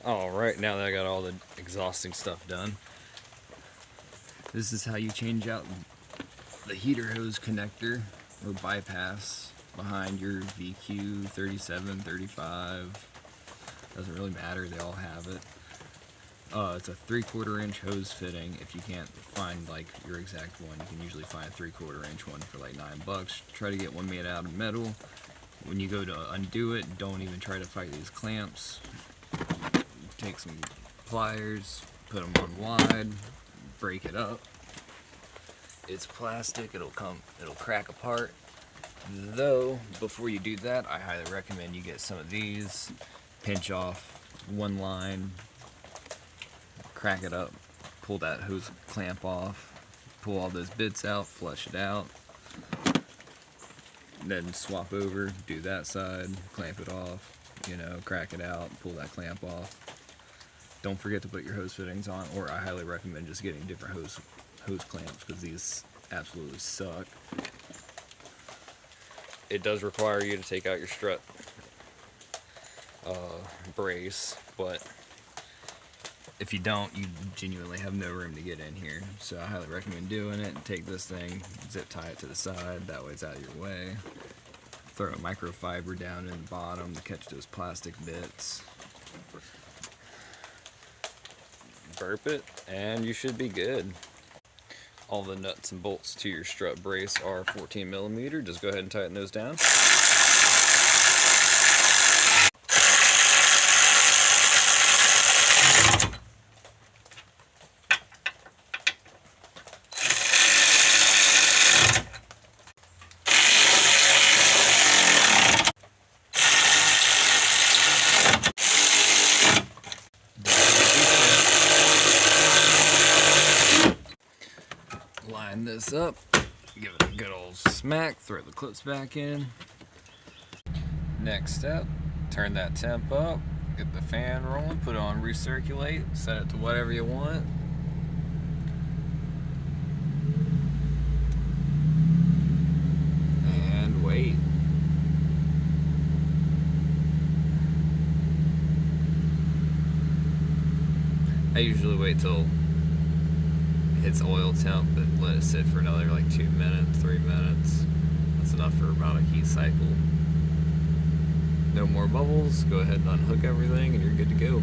Alright, now that I got all the exhausting stuff done, this is how you change out the heater hose connector or bypass behind your VQ 37, 35. Doesn't really matter, they all have it. It's a 3/4 inch hose fitting. If you can't find like your exact one, you can usually find a 3/4 inch one for like $9. Try to get one made out of metal. When you go to undo it, don't even try to fight these clamps. Take some pliers, put them on wide, break it up. It's plastic, it'll crack apart. Though, before you do that, I highly recommend you get some of these, pinch off one line, crack it up, pull that hose clamp off, pull all those bits out, flush it out, then swap over, do that side, clamp it off, crack it out, pull that clamp off. Don't forget to put your hose fittings on, or I highly recommend just getting different hose clamps because these absolutely suck. It does require you to take out your strut brace, but if you don't, you genuinely have no room to get in here. So I highly recommend doing it. Take this thing, zip tie it to the side, that way it's out of your way. Throw a microfiber down in the bottom to catch those plastic bits. Burp it, and you should be good. All the nuts and bolts to your strut brace are 14mm. Just go ahead and tighten those down. Line this up, give it a good old smack, throw the clips back in. Next step, turn that temp up, get the fan rolling, put it on recirculate, set it to whatever you want. And wait. I usually wait till hits oil temp, but let it sit for another like 2 minutes, 3 minutes. That's enough for about a heat cycle. No more bubbles, go ahead and unhook everything and you're good to go.